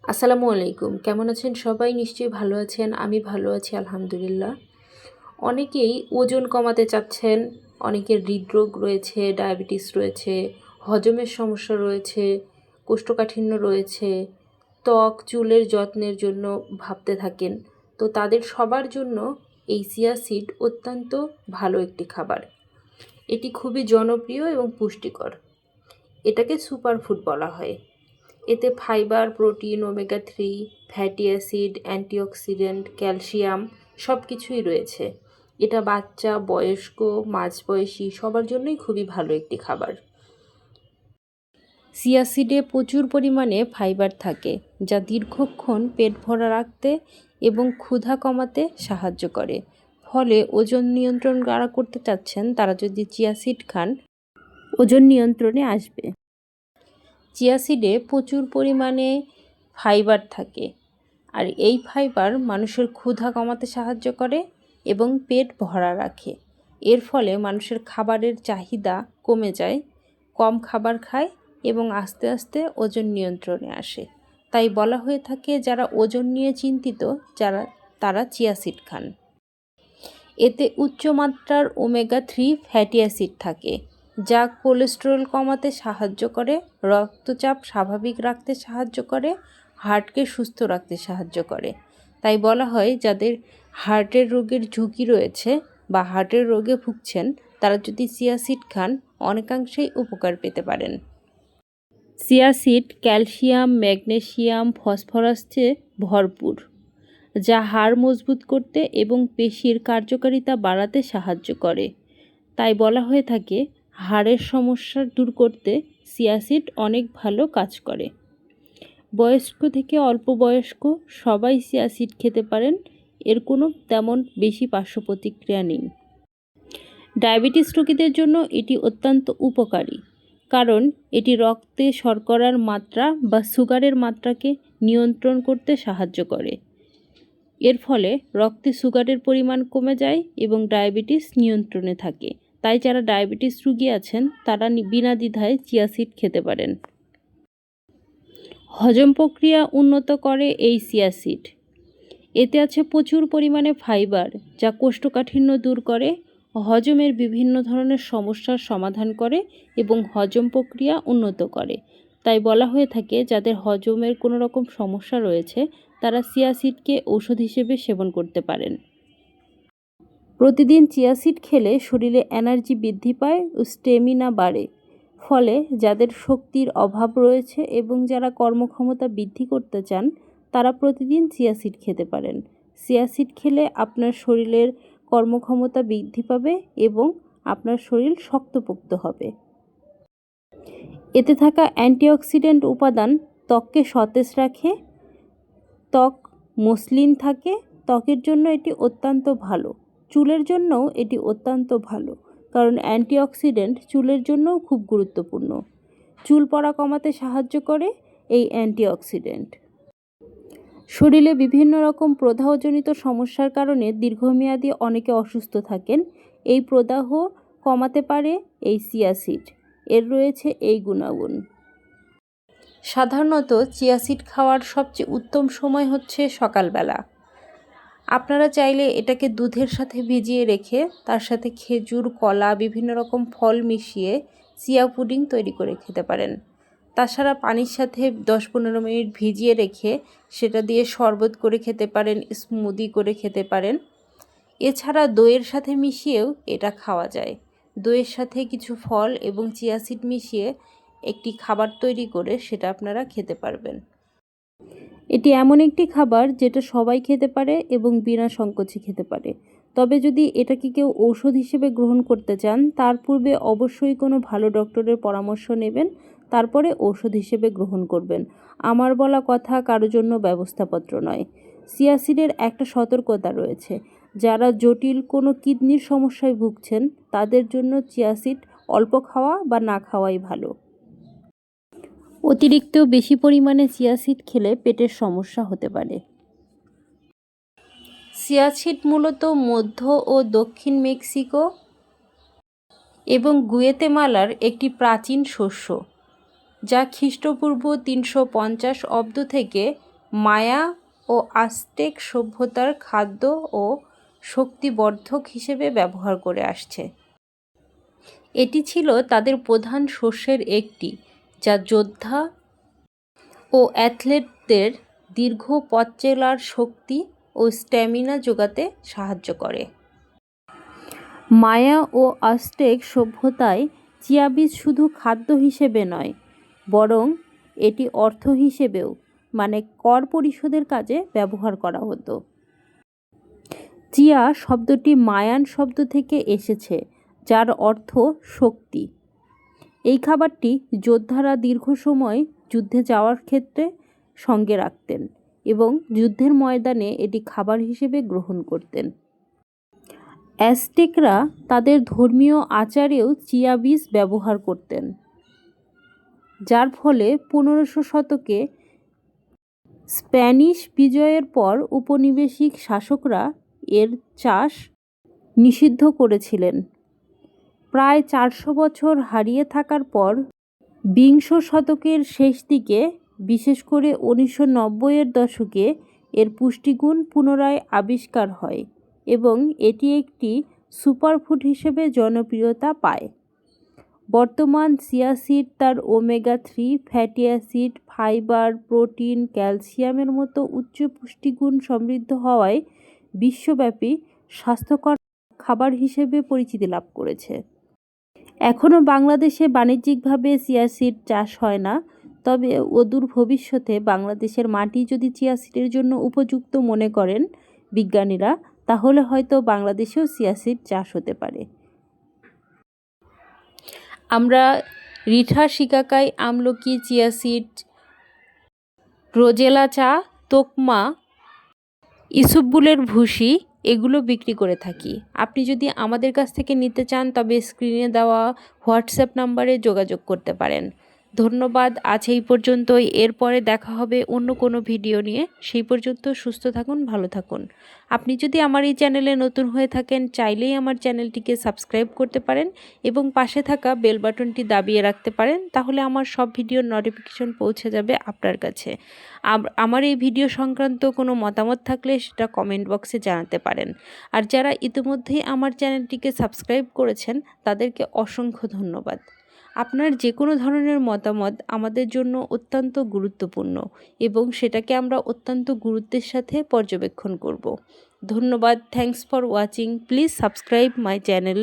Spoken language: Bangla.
আসসালামু আলাইকুম। কেমন আছেন সবাই? নিশ্চয়ই ভালো আছেন। আমি ভালো আছি আলহামদুলিল্লাহ। অনেকেই ওজন কমাতে চাচ্ছেন, অনেকের হৃদরোগ রয়েছে, ডায়াবেটিস রয়েছে, হজমের সমস্যা রয়েছে, কোষ্ঠকাঠিন্য রয়েছে, ত্বক, চুলের যত্নের জন্য ভাবতে থাকেন। তো তাদের সবার জন্য এই চিয়া সিড অত্যন্ত ভালো একটি খাবার। এটি খুবই জনপ্রিয় এবং পুষ্টিকর। এটাকে সুপারফুড বলা হয়। এতে fibre, protein, omega 3, fatty acid, antioxidant, calcium সব কিছুই রয়েছে। এটা বাচ্চা, বয়স্ক, মাঝবয়সী সবার জন্যই খুবই ভালো একটি খাবার। চিয়া সিডে প্রচুর পরিমাণে ফাইবার থাকে, যা দীর্ঘক্ষণ পেট ভরা রাখতে এবং ক্ষুধা কমাতে সাহায্য করে। ফলে ওজন নিয়ন্ত্রণ যারা করতে চাচ্ছেন তারা যদি চিয়া সিড খান, ওজন নিয়ন্ত্রণে আসবে। চিয়া সিডে প্রচুর পরিমাণে ফাইবার থাকে, আর এই ফাইবার মানুষের ক্ষুধা কমাতে সাহায্য করে এবং পেট ভরা রাখে। এর ফলে মানুষের খাবারের চাহিদা কমে যায়, কম খাবার খায় এবং আস্তে আস্তে ওজন নিয়ন্ত্রণে আসে। তাই বলা হয়ে থাকে যারা ওজন নিয়ে চিন্তিত তারা চিয়া সিড খান। এতে উচ্চমাত্রার ওমেগা 3 ফ্যাটি অ্যাসিড থাকে, যা কোলেস্টেরল কমাতে সাহায্য করে, রক্তচাপ স্বাভাবিক রাখতে সাহায্য করে, হার্টকে সুস্থ রাখতে সাহায্য করে। তাই বলা হয় যাদের হার্টের রোগের ঝুঁকি রয়েছে বা হার্টের রোগে ভুগছেন তারা যদি চিয়া সিড খান অনেকাংশেই উপকার পেতে পারেন। চিয়া সিড ক্যালসিয়াম, ম্যাগনেসিয়াম, ফসফরাসে ভরপুর, যা হাড় মজবুত করতে এবং পেশির কার্যকারিতা বাড়াতে সাহায্য করে। তাই বলা হয়ে থাকে হাড়ের সমস্যা দূর করতে চিয়া সিড অনেক ভালো কাজ করে। বয়স্ক থেকে অল্প বয়স্ক সবাই চিয়া সিড খেতে পারেন, এর কোনো তেমন বেশি পার্শ্ব প্রতিক্রিয়া নেই। ডায়াবেটিস রোগীদের জন্য এটি অত্যন্ত উপকারী, কারণ এটি রক্তে শর্করার মাত্রা বা সুগারের মাত্রাকে নিয়ন্ত্রণ করতে সাহায্য করে। এর ফলে রক্তে সুগারের পরিমাণ কমে যায় এবং ডায়াবেটিস নিয়ন্ত্রণে থাকে। তাই যারা ডায়াবেটিস রোগী আছেন তারা বিনা দ্বিধায় চিয়া সিড খেতে পারেন। হজম প্রক্রিয়া উন্নত করে এই চিয়া সিড। এতে আছে প্রচুর পরিমাণে ফাইবার, যা কোষ্ঠকাঠিন্য দূর করে, হজমের বিভিন্ন ধরনের সমস্যার সমাধান করে এবং হজম প্রক্রিয়া উন্নত করে। তাই বলা হয়ে থাকে যাদের হজমের কোনো রকম সমস্যা রয়েছে তারা চিয়া সিডকে ঔষধ হিসেবে সেবন করতে পারেন। প্রতিদিন চিয়া সিড খেলে শরীরে এনার্জি বৃদ্ধি পায় ও স্ট্যামিনা বাড়ে। ফলে যাদের শক্তির অভাব রয়েছে এবং যারা কর্মক্ষমতা বৃদ্ধি করতে চান তারা প্রতিদিন চিয়া সিড খেতে পারেন। চিয়া সিড খেলে আপনার শরীরের কর্মক্ষমতা বৃদ্ধি পাবে এবং আপনার শরীর শক্তপোক্ত হবে। এতে থাকা অ্যান্টিঅক্সিডেন্ট উপাদান ত্বককে সতেজ রাখে, ত্বক মসৃণ থাকে। ত্বকের জন্য এটি অত্যন্ত ভালো। চুলের জন্যও এটি অত্যন্ত ভালো, কারণ অ্যান্টিঅক্সিডেন্ট চুলের জন্যও খুব গুরুত্বপূর্ণ। চুল পড়া কমাতে সাহায্য করে এই অ্যান্টিঅক্সিডেন্ট। শরীরে বিভিন্ন রকম প্রদাহজনিত সমস্যার কারণে দীর্ঘমেয়াদী অনেকে অসুস্থ থাকেন। এই প্রদাহ কমাতে পারে এই চিয়া সিড। এর রয়েছে এই গুণাগুণ। সাধারণত চিয়া সিড খাওয়ার সবচেয়ে উত্তম সময় হচ্ছে সকালবেলা। আপনারা চাইলে এটাকে দুধের সাথে ভিজিয়ে রেখে তার সাথে খেজুর, কলা, বিভিন্ন রকম ফল মিশিয়ে চিয়া পুডিং তৈরি করে খেতে পারেন। তাছাড়া পানির সাথে 10-15 মিনিট ভিজিয়ে রেখে সেটা দিয়ে শরবত করে খেতে পারেন, স্মুদি করে খেতে পারেন। এছাড়া দইয়ের সাথে মিশিয়েও এটা খাওয়া যায়। দইয়ের সাথে কিছু ফল এবং চিয়া সিড মিশিয়ে একটি খাবার তৈরি করে সেটা আপনারা খেতে পারবেন। এটি এমন একটি খাবার যেটা সবাই খেতে পারে এবং বিনা সংকোচে খেতে পারে। তবে যদি এটাকে কেউ ঔষধ হিসেবে গ্রহণ করতে চান তার পূর্বে অবশ্যই কোনো ভালো ডক্টরের পরামর্শ নেবেন, তারপরে ঔষধ হিসেবে গ্রহণ করবেন। আমার বলা কথা কারো জন্য ব্যবস্থাপত্র নয়। চিয়া সিডের একটা সতর্কতা রয়েছে, যারা জটিল কোনো কিডনির সমস্যায় ভুগছেন তাদের জন্য চিয়া সিড অল্প খাওয়া বা না খাওয়াই ভালো। অতিরিক্ত বেশি পরিমাণে চিয়া সিড খেলে পেটের সমস্যা হতে পারে। চিয়া সিড মূলত মধ্য ও দক্ষিণ মেক্সিকো এবং গুয়েতেমালার একটি প্রাচীন শস্য, যা খ্রিস্টপূর্ব 350 অব্দ থেকে মায়া ও আজটেক সভ্যতার খাদ্য ও শক্তিবর্ধক হিসেবে ব্যবহার করে আসছে। এটি ছিল তাদের প্রধান শস্যের একটি, যা যোদ্ধা ও অ্যাথলেটদের দীর্ঘ পথ চলার শক্তি ও স্ট্যামিনা যোগাতে সাহায্য করে। মায়া ও আজটেক সভ্যতায় চিয়া বীজ শুধু খাদ্য হিসেবে নয়, বরং এটি অর্থ হিসেবেও, মানে কর পরিশোধের কাজে ব্যবহার করা হতো। চিয়া শব্দটি মায়ান শব্দ থেকে এসেছে, যার অর্থ শক্তি। এই খাবারটি যোদ্ধারা দীর্ঘ সময় যুদ্ধে যাওয়ার ক্ষেত্রে সঙ্গে রাখতেন এবং যুদ্ধের ময়দানে এটি খাবার হিসেবে গ্রহণ করতেন। অ্যাজটেকরা তাদের ধর্মীয় আচারেও চিয়া বীজ ব্যবহার করতেন, যার ফলে 1500 শতকে স্প্যানিশ বিজয়ের পর উপনিবেশিক শাসকরা এর চাষ নিষিদ্ধ করেছিলেন। প্রায় 400 বছর হারিয়ে থাকার পর বিংশ শতকের শেষ দিকে, বিশেষ করে 1990-এর দশকে এর পুষ্টিগুণ পুনরায় আবিষ্কার হয় এবং এটি একটি সুপারফুড হিসেবে জনপ্রিয়তা পায়। বর্তমান চিয়া সিড তার omega-3 fatty acid, fibre, protein, ক্যালসিয়ামের মতো উচ্চ পুষ্টিগুণ সমৃদ্ধ হওয়ায় বিশ্বব্যাপী স্বাস্থ্যকর খাবার হিসেবে পরিচিতি লাভ করেছে। এখনও বাংলাদেশে বাণিজ্যিকভাবে চিয়া সিড চাষ হয় না, তবে অদূর ভবিষ্যতে বাংলাদেশের মাটি যদি চিয়া সিডের জন্য উপযুক্ত মনে করেন বিজ্ঞানীরা, তাহলে হয়তো বাংলাদেশেও চিয়া সিড চাষ হতে পারে। আমরা রিঠা, শিকাকাই, আমলকি, চিয়া সিড, রোজেলা চা, তোকমা, ইসবগুলের ভুসি এগুলো বিক্রি করে থাকি। আপনি যদি আমাদের কাছ থেকে নিতে চান তবে স্ক্রিনে দেওয়া হোয়াটসঅ্যাপ নাম্বারে যোগাযোগ করতে পারেন। ধন্যবাদ, আজ এই পর্যন্তই। এরপরে দেখা হবে অন্য কোনো ভিডিও নিয়ে। সেই পর্যন্ত সুস্থ থাকুন, ভালো থাকুন। আপনি যদি আমার এই চ্যানেলে নতুন হয়ে থাকেন, চাইলেই আমার চ্যানেলটিকে সাবস্ক্রাইব করতে পারেন এবং পাশে থাকা বেল বাটনটি দাবিয়ে রাখতে পারেন, তাহলে আমার সব ভিডিওর নোটিফিকেশন পৌঁছে যাবে আপনার কাছে। আমার এই ভিডিও সংক্রান্ত কোনো মতামত থাকলে সেটা কমেন্ট বক্সে জানাতে পারেন। আর যারা ইতিমধ্যেই আমার চ্যানেলটিকে সাবস্ক্রাইব করেছেন তাদেরকে অসংখ্য ধন্যবাদ। আপনার যে কোনো ধরনের মতামত আমাদের জন্য অত্যন্ত গুরুত্বপূর্ণ এবং সেটাকে আমরা অত্যন্ত গুরুত্বের সাথে পর্যবেক্ষণ করব। ধন্যবাদ। Thanks for watching. Please subscribe my channel.